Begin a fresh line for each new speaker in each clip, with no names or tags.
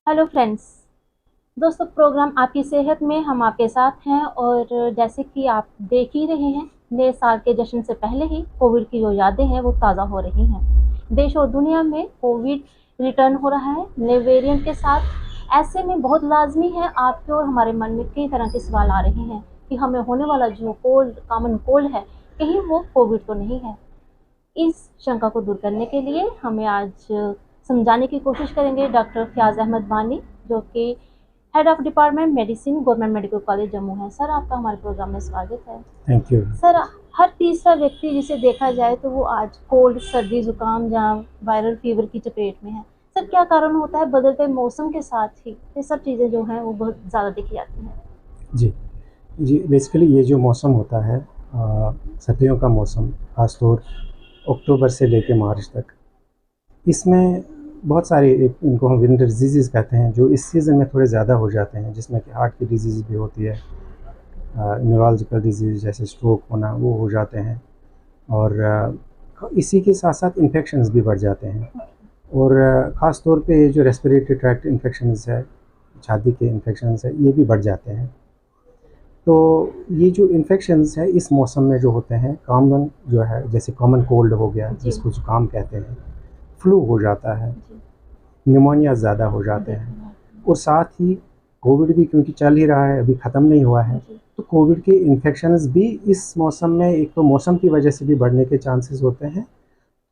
Hello friends. दोस्तों, programme आपकी सेहत में हम आपके साथ हैं। और जैसे कि आप देख ही रहे हैं, नए साल के जश्न से पहले ही कोविड की जो यादें हैं वो ताज़ा हो रही हैं। देश और दुनिया में कोविड रिटर्न हो रहा है नए वेरिएंट के साथ। ऐसे में बहुत लाजमी है, आपके और हमारे मन में कई तरह के सवाल आ रहे हैं कि हमें होने वाला जो कॉमन कोल्ड है, कहीं वो कोविड तो नहीं है। इस शंका को दूर करने के लिए हमें आज समझाने की कोशिश करेंगे डॉक्टर फ़याज़ अहमद वानी, जो कि head of department medicine, government medical college Jammu है। सर, आपका हमारे प्रोग्राम में स्वागत है।
Thank you.
सर, हर तीसरा व्यक्ति जिसे देखा जाए तो वो आज कोल्ड, सर्दी, जुकाम या वायरल फीवर की चपेट में है। सर, क्या कारण होता है? बदलते मौसम के साथ ही ये सब चीज़ें जो हैं वो बहुत ज़्यादा देखी जाती हैं।
जी जी, बेसिकली ये जो मौसम होता है, सर्दियों का मौसम, ख़ासतौर अक्टूबर से लेके मार्च तक, इसमें बहुत सारे इनको हम विंटर डिजीज़ कहते हैं, जो इस सीज़न में थोड़े ज़्यादा हो जाते हैं, जिसमें कि हार्ट की डिजीज़ भी होती है, न्यूरोलॉजिकल डिजीज़ जैसे स्ट्रोक होना वो हो जाते हैं। और इसी के साथ साथ इन्फेक्शंस भी बढ़ जाते हैं। और ख़ास तौर पे ये जो रेस्पिरेटरी ट्रैक्ट इन्फेक्शंस है, छाती के इन्फेक्शंस है, ये भी बढ़ जाते हैं। तो ये जो इन्फेक्शंस है इस मौसम में जो होते हैं, कॉमन जो है, जैसे कॉमन कोल्ड हो गया जिसको ज़ुकाम कहते हैं, फ्लू हो जाता है, निमोनिया ज़्यादा हो जाते हैं। और साथ ही कोविड भी क्योंकि चल ही रहा है, अभी ख़त्म नहीं हुआ है, तो कोविड के इन्फेक्शंस भी इस मौसम में, एक तो मौसम की वजह से भी बढ़ने के चांसेस होते हैं,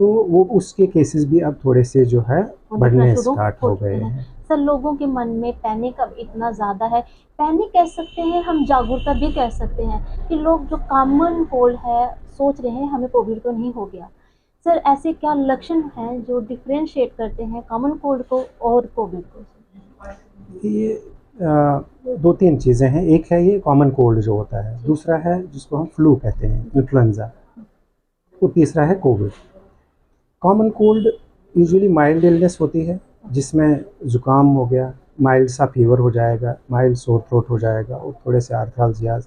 तो वो उसके केसेस भी अब थोड़े से जो है बढ़ने स्टार्ट हो गए हैं।
सर, लोगों के मन में पैनिक अब इतना ज़्यादा है, पैनिक कह सकते हैं, हम जागरूकता भी कह सकते हैं कि लोग जो कॉमन कोल्ड है सोच रहे हैं हमें कोविड तो नहीं हो गया। सर, ऐसे क्या लक्षण हैं जो डिफरेंशिएट करते हैं कॉमन कोल्ड को और कोविड को?
ये दो तीन चीज़ें हैं। एक है ये कॉमन कोल्ड जो होता है, दूसरा है जिसको हम फ्लू कहते हैं, इन्फ्लुएंज़ा, और तीसरा है Covid. Common cold usually mild illness होती है, जिसमें ज़ुकाम हो गया, माइल्ड सा फीवर हो जाएगा, माइल्ड सोर थ्रोट हो जाएगा और थोड़े से आर्थराल्जियाज,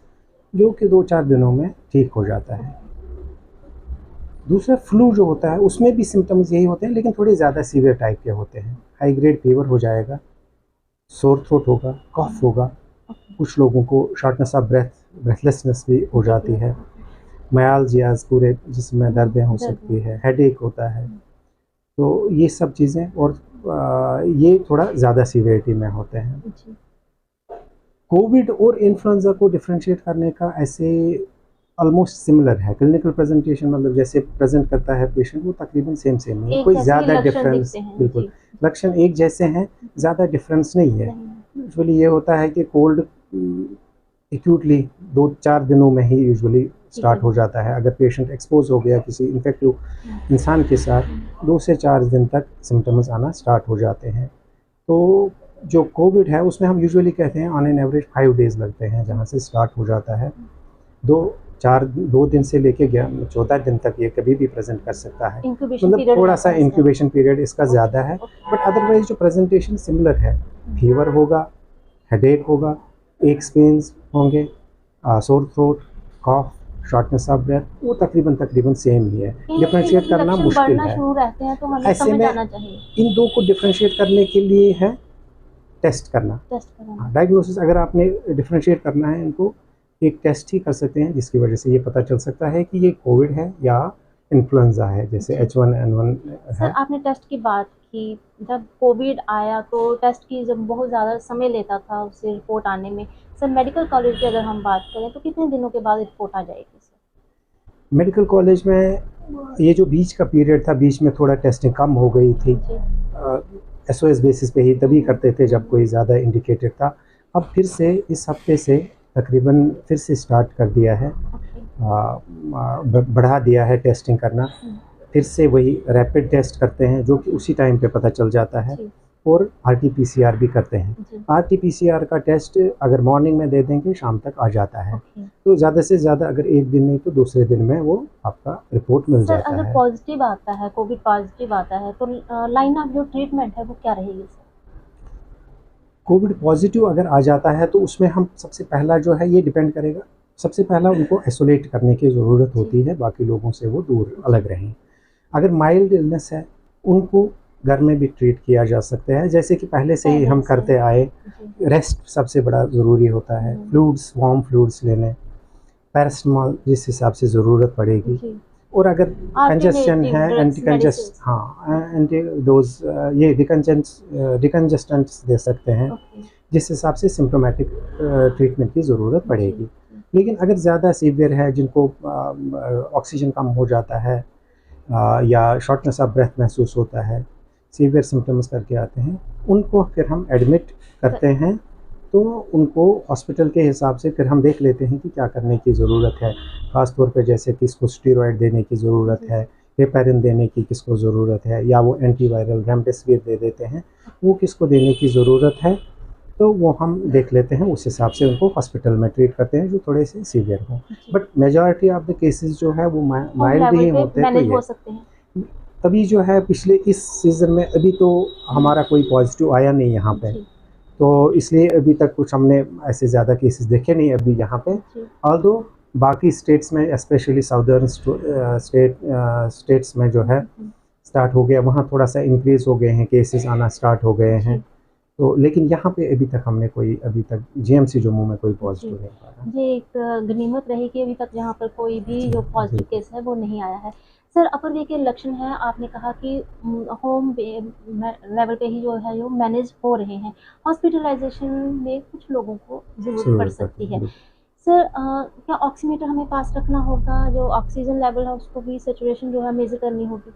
जो कि 2-4 दिनों में ठीक हो जाता है। दूसरा फ्लू जो होता है उसमें भी सिम्टम्स यही होते हैं, लेकिन थोड़े ज़्यादा सीवियर टाइप के होते हैं। हाई ग्रेड फीवर हो जाएगा, सोर थ्रोट होगा, कफ होगा, कुछ लोगों को शॉर्टनेस ऑफ ब्रेथलेसनेस भी हो जाती है, मायालजियाज, पूरे जिसमें दर्दें हो सकती है, हेडेक होता है। तो ये सब चीज़ें, और ये थोड़ा ज़्यादा सीवियरिटी में होते हैं। कोविड और इन्फ्लुएंजा को डिफरेंशिएट करने का ऐसे ऑलमोस्ट सिमिलर है। क्लिनिकल प्रेजेंटेशन, मतलब जैसे प्रेजेंट करता है पेशेंट, वो तकरीबन सेम है, कोई ज़्यादा डिफरेंस, बिल्कुल लक्षण एक जैसे हैं, ज़्यादा डिफरेंस नहीं है। यूजुअली ये होता है कि कोल्ड एक्यूटली 2-4 दिनों में ही यूजुअली स्टार्ट हो जाता है। अगर पेशेंट एक्सपोज हो गया किसी इन्फेक्टिव इंसान के साथ, 2 से 4 दिन तक सिम्टम्स आना स्टार्ट हो जाते हैं। तो जो कोविड है उसमें हम यूजुअली कहते हैं ऑन एन एवरेज 5 डेज़ लगते हैं, जहाँ से स्टार्ट हो जाता है। 2 दिन से लेके 14 दिन तक ये कभी भी प्रेजेंट कर सकता है, मतलब थोड़ा सा इंक्यूबेशन पीरियड इसका ज़्यादा है, बट अदरवाइज जो प्रेजेंटेशन सिमिलर है। फीवर होगा, हेडेक होगा, एक पेन्स होंगे, sore throat, cough, shortness of breath, वो तकरीबन सेम ही है। डिफरेंशिएट करना मुश्किल है। ऐसे में इन दो को डिफरेंशिएट करने के लिए है टेस्ट करना। डायग्नोसिस अगर आपने डिफरेंशिएट करना है इनको, एक टेस्ट ही कर सकते हैं, जिसकी वजह से ये पता चल सकता है कि ये कोविड है या इन्फ्लुएंजा है, जैसे H1N1 है।
सर, आपने टेस्ट की बात की, जब कोविड आया तो टेस्ट की जब बहुत ज़्यादा समय लेता था उससे रिपोर्ट आने में। सर, मेडिकल कॉलेज की अगर हम बात करें तो कितने दिनों के बाद रिपोर्ट आ जाएगी? सर,
मेडिकल कॉलेज में ये जो बीच का पीरियड था, बीच में थोड़ा टेस्टिंग कम हो गई थी, SOS बेसिस पे ही तभी करते थे जब कोई ज़्यादा इंडिकेटेड था। अब फिर से इस हफ्ते से तकरीबन फिर से स्टार्ट कर दिया है, बढ़ा दिया है टेस्टिंग करना। फिर से वही रैपिड टेस्ट करते हैं, जो कि उसी टाइम पे पता चल जाता है, और RT-PCR भी करते हैं। RT-PCR का टेस्ट अगर मॉर्निंग में दे देंगे, शाम तक आ जाता है। तो ज़्यादा से ज़्यादा अगर एक दिन नहीं तो दूसरे दिन में वो आपका रिपोर्ट मिल जाता है।
अगर पॉजिटिव आता है, कोविड पॉजिटिव आता है, तो लाइन ऑफ जो ट्रीटमेंट है वो क्या रहेगी? सर,
कोविड पॉजिटिव अगर आ जाता है तो उसमें हम सबसे पहला जो है, ये डिपेंड करेगा, सबसे पहला उनको आइसोलेट करने की ज़रूरत होती है, बाकी लोगों से वो दूर अलग रहें। अगर माइल्ड इलनेस है, उनको घर में भी ट्रीट किया जा सकता है, जैसे कि पहले से ही हम करते आए। रेस्ट सबसे बड़ा ज़रूरी होता है, फ्लूइड्स, वार्म फ्लूइड्स ले लें, पैरासिटामोल जिस हिसाब से ज़रूरत पड़ेगी, और अगर कंजेस्शन है एंटी कंजेस्ट, हाँ एंटी डोज ये डिकंजेस्टेंट्स दे सकते हैं, जिस हिसाब से सिम्प्टोमेटिक ट्रीटमेंट की ज़रूरत पड़ेगी। लेकिन अगर ज़्यादा सीवियर है, जिनको ऑक्सीजन कम हो जाता है या शॉर्टनेस ऑफ ब्रेथ महसूस होता है, सीवियर सिम्टम्स करके आते हैं, उनको फिर हम एडमिट करते हैं। तो उनको हॉस्पिटल के हिसाब से फिर हम देख लेते हैं कि क्या करने की ज़रूरत है। ख़ास तौर पे जैसे किसको स्टीरॉयड देने की ज़रूरत है, हेपारिन देने की किसको ज़रूरत है, या वो एंटीवायरल रेमडेसिविर दे देते हैं, वो किसको देने की ज़रूरत है, तो वो हम देख लेते हैं। उस हिसाब से उनको हॉस्पिटल में ट्रीट करते हैं जो थोड़े से सीवियर हों। But majority of the cases जो है वो माइल्ड ही होते हैं। अभी जो है पिछले इस सीज़न में अभी तो हमारा कोई पॉजिटिव आया नहीं यहाँ पे, तो इसलिए अभी तक कुछ हमने ऐसे ज़्यादा केसेस देखे नहीं अभी यहाँ पे। ऑल्दो बाकी स्टेट्स में, स्पेशली साउदर्न स्टेट्स में जो है स्टार्ट हो गया, वहाँ थोड़ा सा इंक्रीज़ हो गए हैं, केसेस आना स्टार्ट हो गए हैं। तो लेकिन यहाँ पे अभी तक हमने कोई, अभी तक जीएमसी जम्मू में कोई पॉजिटिव नहीं पाया।
ये एक गनीमत रही कि अभी तक यहाँ पर कोई भी जो पॉजिटिव केस है वो नहीं आया है। सर, अपर वे के लक्षण हैं, आपने कहा कि होम लेवल पे ही जो है जो मैनेज हो रहे हैं, हॉस्पिटलाइजेशन में कुछ लोगों को ज़रूरत पड़ सकती है। सर, क्या ऑक्सीमीटर हमें पास रखना होगा, जो ऑक्सीजन लेवल है उसको भी सैचुरेशन जो है मेज़र करनी होगी?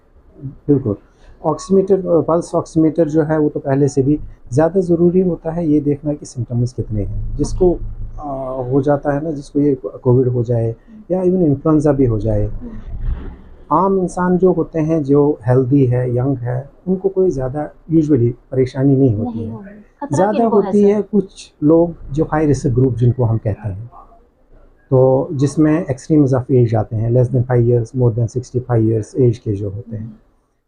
बिल्कुल, ऑक्सीमीटर, पल्स ऑक्सीमीटर जो है वो तो पहले से भी ज़्यादा ज़रूरी होता है ये देखना कि सिम्टम्स कितने हैं। जिसको हो जाता है ना, जिसको ये कोविड हो जाए या इवन इन्फ्लुएंजा भी हो जाए, आम इंसान जो होते हैं, जो हेल्दी है, यंग है, उनको कोई ज़्यादा यूजुअली परेशानी नहीं होती है। ज़्यादा होती है कुछ लोग जो हाई रिस्क ग्रुप जिनको हम कहते हैं, तो जिसमें एक्सट्रीम्स ऑफ एज आते हैं, less than 5 years, more than 65 years age के जो होते हैं,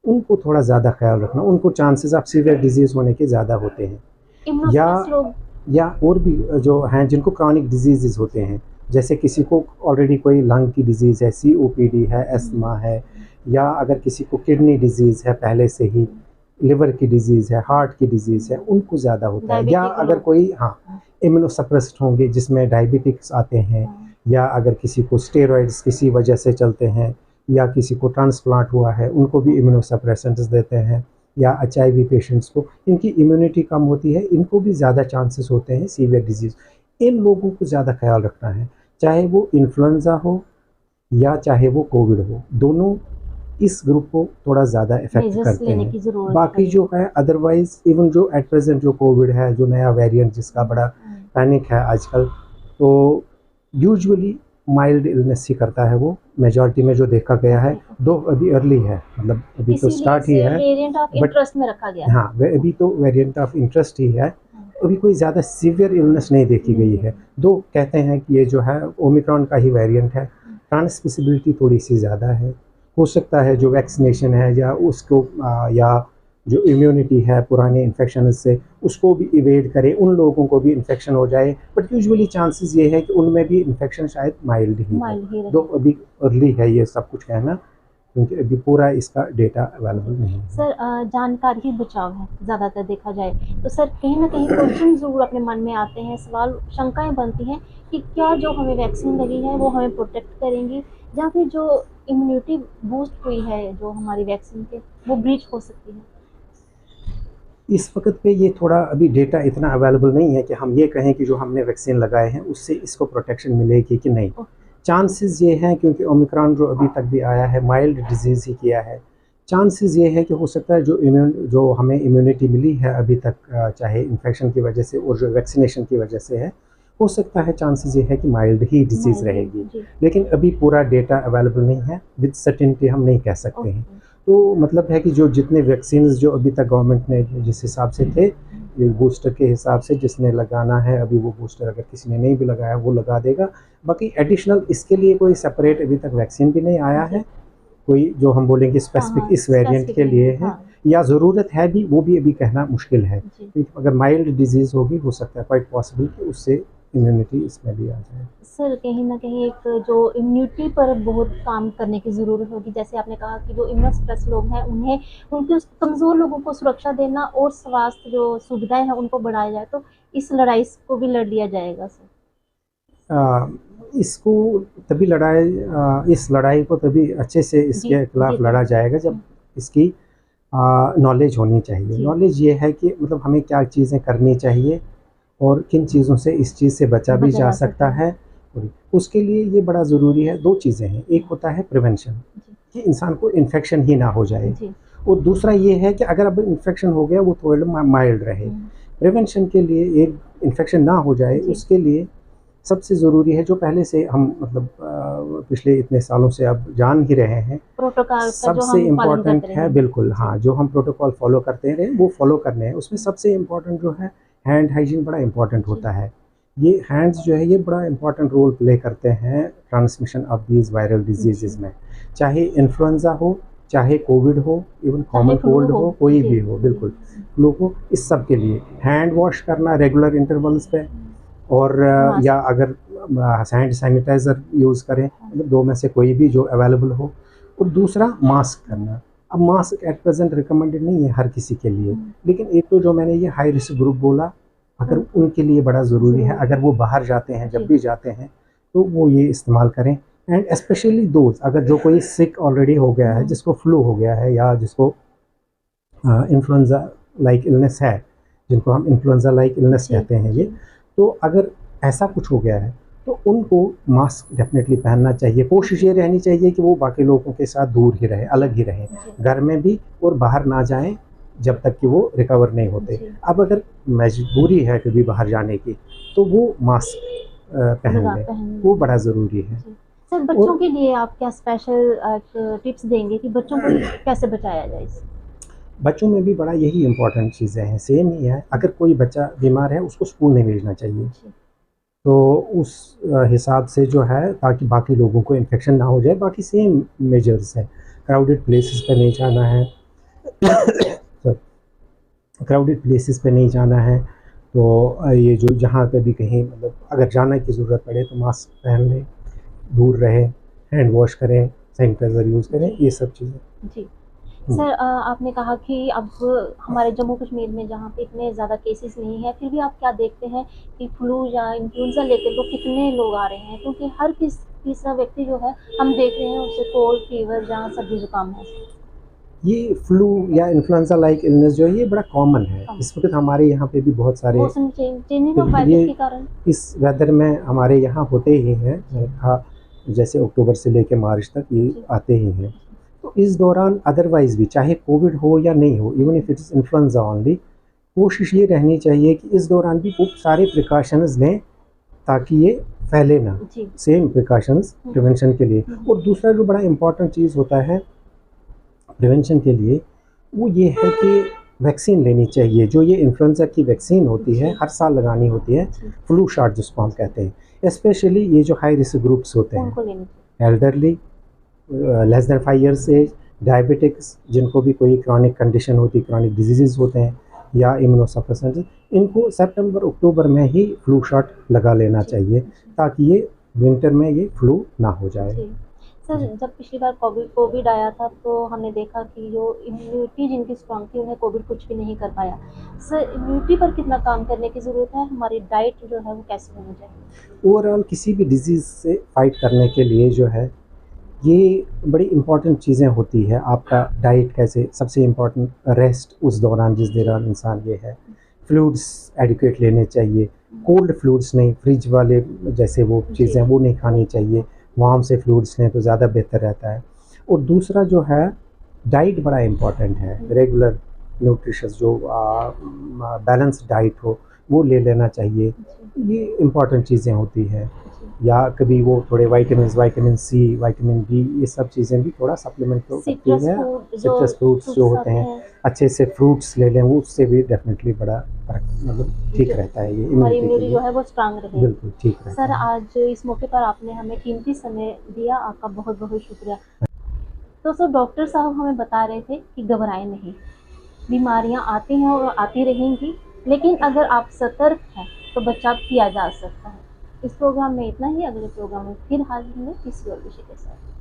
उनको थोड़ा ज़्यादा ख्याल रखना, उनको चांसेस ऑफ सीवियर डिजीज़ होने के ज़्यादा होते हैं। या और भी जो हैं जिनको क्रॉनिक डिजीज़ होते हैं, जैसे किसी को ऑलरेडी कोई लंग की डिजीज़ है, COPD है, एस्थमा है, या अगर किसी को किडनी डिजीज़ है पहले से ही, लिवर की डिजीज़ है, हार्ट की डिजीज़ है, उनको ज़्यादा होता है। या अगर कोई इम्यूनोसप्रेस्ड होंगे जिसमें डायबिटिक्स आते हैं, या अगर किसी को स्टेरॉइड्स किसी वजह से चलते हैं, या किसी को ट्रांसप्लांट हुआ है, उनको भी इम्यूनोसप्रेसेंट्स देते हैं, या HIV पेशेंट्स को, इनकी इम्यूनिटी कम होती है, इनको भी ज़्यादा चांसेस होते हैं सीवियर डिजीज़। इन लोगों को ज़्यादा ख्याल रखना है, चाहे वो इन्फ्लुएंजा हो या चाहे वो कोविड हो, दोनों इस ग्रुप को थोड़ा ज़्यादा इफेक्ट करते हैं। बाकी जो है अदरवाइज, इवन जो एट प्रेजेंट जो कोविड है, जो नया वेरिएंट जिसका बड़ा पैनिक है आजकल, तो यूजुअली माइल्ड इलनेस ही करता है वो, मेजॉरिटी में जो देखा गया है। दो अभी अर्ली है, मतलब अभी तो स्टार्ट ही है,
वेरिएंट ऑफ इंटरेस्ट में रखा गया।
हाँ, अभी तो वेरिएंट ऑफ इंटरेस्ट ही है, अभी कोई ज़्यादा सीवियर इलनेस नहीं देखी गई है। दो कहते हैं कि ये जो है ओमिक्रॉन का ही वेरिएंट है, ट्रांसमिसिबिलिटी थोड़ी सी ज़्यादा है, हो सकता है जो वैक्सीनेशन है या उसको या जो इम्यूनिटी है पुराने इन्फेक्शन से, उसको भी इवेड करे, उन लोगों को भी इन्फेक्शन हो जाए। बट यूजुअली चांसेस ये है कि उनमें भी इन्फेक्शन शायद माइल्ड ही है। तो अभी अर्ली है ये सब कुछ कहना, क्योंकि अभी पूरा इसका डेटा अवेलेबल नहीं है।
सर, जानकारी ही बचाव है ज़्यादातर देखा जाए तो। सर, कहीं ना कहीं क्वेश्चन ज़रूर अपने मन में आते हैं, सवाल शंकाएं बनती हैं कि क्या जो हमें वैक्सीन लगी है वो हमें प्रोटेक्ट करेंगी, या फिर जो इम्यूनिटी बूस्ट हुई है जो हमारी वैक्सीन के, वो ब्रीच हो सकती है।
इस वक्त पे ये थोड़ा अभी डेटा इतना अवेलेबल नहीं है कि हम ये कहें कि जो हमने वैक्सीन लगाए हैं उससे इसको प्रोटेक्शन मिलेगी कि नहीं। चांसेस ये हैं, क्योंकि ओमिक्रॉन जो अभी तक भी आया है माइल्ड डिजीज़ ही किया है, चांसेस ये है कि हो सकता है जो हमें इम्यूनिटी मिली है अभी तक, चाहे इन्फेक्शन की वजह से और जो वैक्सीनेशन की वजह से है, हो सकता है चांसेस ये है कि माइल्ड ही डिजीज़ रहेगी। लेकिन अभी पूरा डेटा अवेलेबल नहीं है, विद सर्टेनिटी हम नहीं कह सकते हैं। तो मतलब है कि जो जितने वैक्सीन जो अभी तक गवर्नमेंट ने जिस हिसाब से थे, बूस्टर के हिसाब से जिसने लगाना है, अभी वो बूस्टर अगर किसी ने नहीं भी लगाया वो लगा देगा। बाकी एडिशनल इसके लिए कोई सेपरेट अभी तक वैक्सीन भी नहीं आया है, कोई जो हम बोलेंगे स्पेसिफिक इस वेरिएंट के लिए है, या ज़रूरत है भी, वो भी अभी कहना मुश्किल है। क्योंकि अगर माइल्ड डिजीज़ होगी, हो सकता है क्वाइट पॉसिबल कि उससे इम्यूनिटी इसमें भी आ जाए।
सर कहीं न कहीं एक जो इम्यूनिटी पर बहुत काम करने की ज़रूरत होगी, जैसे आपने कहा कि जो इम्यूनोसप्रेस लोग हैं उन्हें उनके उस कमज़ोर लोगों को सुरक्षा देना और स्वास्थ्य जो सुविधाएँ हैं उनको बढ़ाया जाए, तो इस लड़ाई को भी लड़ लिया जाएगा सर?
इसको तभी इस लड़ाई को तभी अच्छे से
जी,
इसके खिलाफ
जी,
लड़ा
जी।
जाएगा जब इसकी नॉलेज होनी चाहिए।
जी।
नॉलेज ये है कि मतलब हमें क्या चीज़ें करनी चाहिए और किन चीज़ों से इस चीज़ से बचा भी
बचा
जा
जा
सकता
सकता है।
है। और उसके लिए ये बड़ा ज़रूरी है, 2 चीज़ें हैं, एक होता है प्रिवेंशन
जी,
कि इंसान को इन्फेक्शन ही ना हो जाए,
जी।
और दूसरा ये है कि अगर अब इन्फेक्शन हो गया वो थोड़ा माइल्ड रहे।
हुँ,
प्रिवेंशन के लिए एक इन्फेक्शन ना हो जाए
जी,
उसके लिए सबसे ज़रूरी है जो पहले से हम मतलब पिछले इतने सालों से अब जान ही रहे हैं,
प्रोटोकॉल का जो
सबसे
हम पालन
इम्पोर्टेंट
करते रहे
है,
हैं।
बिल्कुल हाँ,
जी,
जो हम प्रोटोकॉल फॉलो करते रहे वो फॉलो करने हैं। उसमें सबसे इम्पोर्टेंट जो है हैंड हाइजीन बड़ा इम्पोर्टेंट
जी,
होता है। ये हैंड्स जो है ये बड़ा इम्पोर्टेंट रोल प्ले करते हैं transmission of these viral disease
जी।
में। चाहे इन्फ्लुएंज़ा हो, चाहे कोविड हो, इवन
चाहे
कॉमन
फ्लू
कोल्ड
हो।
हो, कोई
जी,
भी हो,
जी।
बिल्कुल। फ्लू हो, इस सब के लिए हैंड वॉश करना रेगुलर इंटरवल्स पे, और या
मास्क।
अगर हैंड सैनिटाइज़र यूज़ करें, मतलब 2 में से कोई भी जो अवेलेबल हो। और दूसरा मास्क करना। अब मास्क एट प्रेज़ेंट रिकमेंडेड नहीं है हर किसी के लिए,
हुँ,
लेकिन एक तो जो मैंने ये हाई रिस्क ग्रुप बोला, अगर
उनको
उनके लिए बड़ा ज़रूरी है,
ज़रूरी
अगर वो बाहर जाते हैं, जब
जी,
भी जाते हैं, तो वो ये इस्तेमाल करें। एंड स्पेशली दोज़ अगर जो कोई सिक ऑलरेडी हो गया है,
हुँ,
जिसको फ्लू हो गया है या जिसको इन्फ्लुएंज़ा लाइक इलनेस है, जिनको हम इन्फ्लुएंज़ा लाइक इलनेस
जी,
कहते हैं ये,
जी,
तो अगर ऐसा कुछ हो गया है तो उनको मास्क डेफिनेटली पहनना चाहिए। कोशिश ये रहनी चाहिए कि वो बाकी लोगों के साथ दूर ही रहें, अलग ही रहें,
जी,
घर में भी, और बाहर ना जाएं जब तक कि वो रिकवर नहीं होते।
जी,
अब अगर मजबूरी है कभी बाहर जाने की तो वो मास्क पहन
लगा
लें,
पहन
वो
लें।
बड़ा ज़रूरी है।
जी। सर बच्चों
और
के लिए आप क्या स्पेशल टिप्स देंगे कि बच्चों को कैसे बचाया जाए इससे?
बच्चों में भी बड़ा यही इम्पोर्टेंट चीज़ें हैं, सेम ही है।
हुँ,
अगर कोई बच्चा बीमार है उसको स्कूल नहीं भेजना चाहिए,
जी,
तो उस हिसाब से जो है, ताकि बाकी लोगों को इन्फेक्शन ना हो जाए। बाकी सेम मेजर्स हैं, क्राउडेड प्लेसेस पे नहीं जाना है क्राउडेड प्लेसेस पे नहीं जाना है। तो ये जो जहाँ पे भी कहीं मतलब अगर जाने की ज़रूरत पड़े तो मास्क पहन लें, दूर रहें, हैंड वॉश करें, सैनिटाइज़र यूज़ करें,
जी,
ये सब चीज़ें।
जी।
हुँ।
सर आपने कहा कि अब हमारे जम्मू कश्मीर में जहाँ पे इतने ज़्यादा केसेस नहीं हैं, फिर भी आप क्या देखते हैं कि फ्लू या इन्फ्लुएंज़ा लेके तो कितने लोग आ रहे हैं? क्योंकि हर तीसरा व्यक्ति जो है, हम देख रहे हैं उसे कोल्ड, फीवर या सर्दी-जुकाम है।
ये फ्लू या इन्फ्लुएंज़ा लाइक इलनेस जो है ये बड़ा कॉमन है।
कम
इस वक़्त हमारे यहाँ पे भी बहुत सारे,
मौसम चेंजिंग ऑफ
बिल्कुल,
वेदर
ये
के कारण।
इस वेदर में हमारे यहाँ होते ही हैं। मैंने कहा जैसे अक्टूबर से लेके मार्च तक ये
जी,
आते ही हैं।
जी।
तो इस दौरान अदरवाइज़ भी चाहे कोविड हो या नहीं हो, even if it is influenza only, कोशिश ये रहनी चाहिए कि इस दौरान भी खूब सारे प्रिकॉशंस लें ताकि ये फैले ना।
जी।
सेम प्रिकॉशंस
हुँ,
प्रिवेंशन के लिए।
हुँ,
और दूसरा जो बड़ा इम्पोर्टेंट चीज़ होता है प्रिवेंशन के लिए, वो ये है कि वैक्सीन लेनी चाहिए। जो ये इन्फ्लुएंज़ा की वैक्सीन होती है
जी,
हर साल लगानी होती है,
जी,
फ्लू शॉट जिसको हम
जी।
कहते हैं। स्पेशली ये जो हाई रिस्क ग्रुप्स होते हैं,
उनको लेनी चाहिए।
Elderly, less than 5 years age, diabetics, जिनको भी कोई क्रॉनिक कंडीशन होती है, क्रॉनिक डिजीज़ होते हैं, या इम्यूनोसप्रेसेंट्स, इनको सितंबर अक्टूबर में ही फ्लू शॉट लगा लेना
जी,
चाहिए
जी,
ताकि ये विंटर में ये फ्लू ना हो जाए।
जी। सर
जी।
जब पिछली बार कोविड आया था तो हमने देखा कि जो इम्यूनिटी जिनकी स्ट्रॉन्ग थी उन्हें कोविड कुछ भी नहीं कर पाया। सर इम्यूनिटी पर कितना काम करने की ज़रूरत है? हमारी डाइट जो है वो कैसी होनी चाहिए?
ओवरऑल किसी भी डिज़ीज़ से फाइट करने के लिए जो है ये बड़ी इम्पोर्टेंट चीज़ें होती है। आपका डाइट कैसे, सबसे इम्पोर्टेंट रेस्ट उस दौरान जिस
जी,
दौरान इंसान ये है, फ्लूइड्स एडिक्वेट लेने चाहिए, कोल्ड फ्लूइड्स नहीं, फ्रिज वाले जैसे वो
जी,
चीज़ें वो नहीं खानी
नहीं
चाहिए, वार्म से फ्लूइड्स लें तो ज़्यादा बेहतर रहता है। और दूसरा जो है डाइट बड़ा इम्पोर्टेंट है,
हुँ,
रेगुलर न्यूट्रिशस जो बैलेंस्ड डाइट हो वो ले लेना चाहिए।
जी,
ये इम्पोर्टेंट चीज़ें होती हैं।
जी।
या कभी वो थोड़े विटामिन सी, विटामिन डी, ये सब चीज़ें भी थोड़ा सप्लीमेंट तो करती
सिट्रस
है।
फूड जो
सिट्रस फ्रूट्स जो
फ्रूट्स
होते
आते
हैं,
हैं
अच्छे से फ्रूट्स ले लें, वो उससे भी डेफ़िनेटली बड़ा फ़र्क मतलब ठीक
जो
रहता है ये
हमारी
इम्यूनिटी के
इम्यूनिटी जो
लिए।
है वो स्ट्रॉन्ग रहेगी।
बिल्कुल ठीक रहता
सर
है।
आज इस मौके पर आपने हमें कीमती समय दिया, आपका बहुत-बहुत शुक्रिया। तो सर डॉक्टर साहब हमें बता रहे थे कि घबराएँ नहीं, बीमारियाँ आती हैं और आती रहेंगी, लेकिन अगर आप सतर्क हैं, तो बचाव किया जा सकता है। इस प्रोग्राम में इतना ही। अगले प्रोग्राम में फिर हाजिर होंगे किसी और विषय के साथ।